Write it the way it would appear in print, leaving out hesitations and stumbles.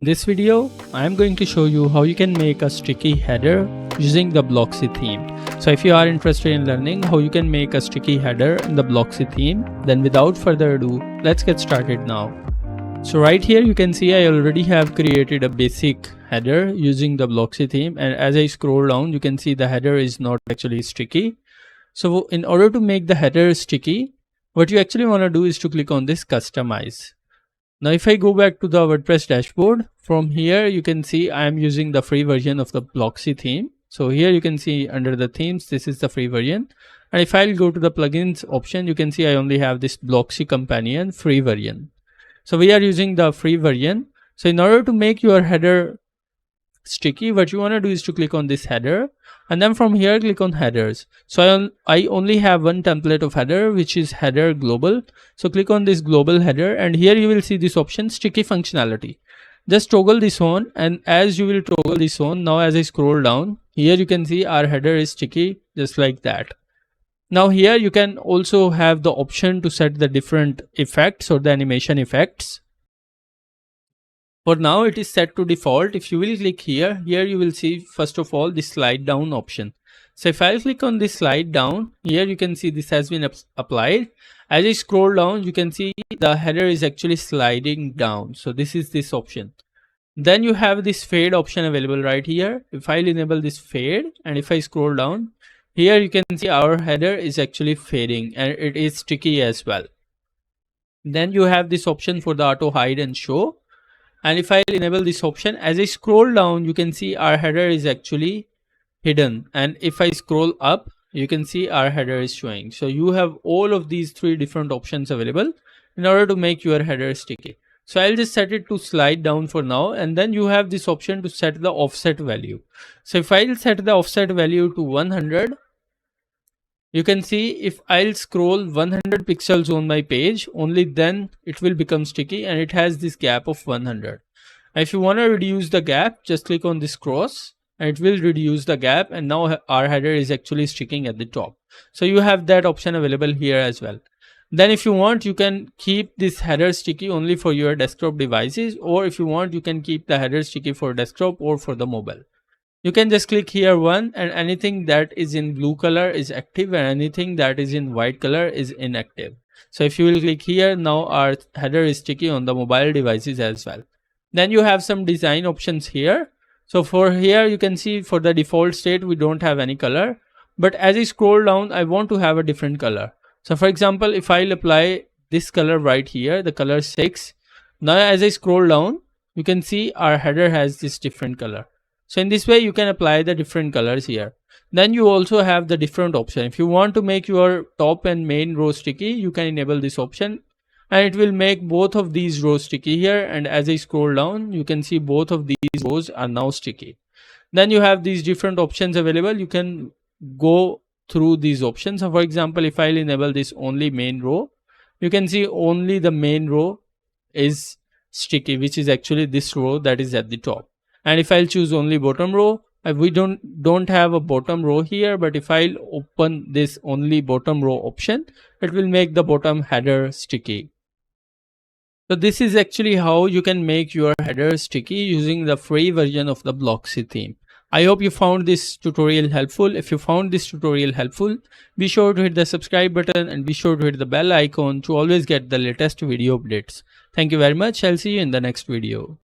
This video, I am going to show you how you can make a sticky header using the Blocksy theme. So if you are interested in learning how you can make a sticky header in the Blocksy theme, then without further ado, let's get started now. So right here you can see I already have created a basic header using the Blocksy theme, and as I scroll down you can see the header is not actually sticky. So in order to make the header sticky, what you actually want to do is to click on this customize. Now if I go back to the WordPress dashboard, from here you can see I am using the free version of the Blocksy theme. So here you can see under the themes, this is the free version. And if I'll go to the plugins option, you can see I only have this Blocksy companion free version. So we are using the free version. So in order to make your header sticky, what you want to do is to click on this header, and then from here click on headers. So I only have one template of header, which is header global. So click on this global header, and here you will see this option sticky functionality. Just toggle this on, and as you will toggle this on, now as I scroll down, here you can see our header is sticky just like that. Now here you can also have the option to set the different effects or the animation effects. For now it is set to default. If you will click here you will see first of all the slide down option. So if I click on this slide down, here you can see this has been applied. As I scroll down you can see the header is actually sliding down. So this is this option. Then you have this fade option available right here. If I enable this fade, and if I scroll down, here you can see our header is actually fading and it is sticky as well. Then you have this option for the auto hide and show. And if I enable this option, as I scroll down you can see our header is actually hidden, and if I scroll up you can see our header is showing. So you have all of these three different options available in order to make your header sticky. So I'll just set it to slide down for now, and then you have this option to set the offset value. So if I'll set the offset value to 100, you can see if I'll scroll 100 pixels on my page, only then it will become sticky, and it has this gap of 100. If you want to reduce the gap, just click on this cross and it will reduce the gap, and now our header is actually sticking at the top. So you have that option available here as well. Then if you want, you can keep this header sticky only for your desktop devices, or if you want you can keep the header sticky for desktop or for the mobile. You can just click here one, and anything that is in blue color is active and anything that is in white color is inactive. So if you will click here, now our header is sticky on the mobile devices as well. Then you have some design options here. So for here you can see for the default state we don't have any color, but as I scroll down I want to have a different color. So for example, if I'll apply this color right here, the color 6, now as I scroll down you can see our header has this different color. So in this way you can apply the different colors here. Then you also have the different option. If you want to make your top and main row sticky, you can enable this option, and it will make both of these rows sticky here, and as I scroll down you can see both of these rows are now sticky. Then you have these different options available. You can go through these options. So for example, if I'll enable this only main row, you can see only the main row is sticky, which is actually this row that is at the top. And if I'll choose only bottom row, we don't have a bottom row here, but if I'll open this only bottom row option, it will make the bottom header sticky. So this is actually how you can make your header sticky using the free version of the Blocksy theme. I hope you found this tutorial helpful. If you found this tutorial helpful, be sure to hit the subscribe button and be sure to hit the bell icon to always get the latest video updates. Thank you very much. I'll see you in the next video.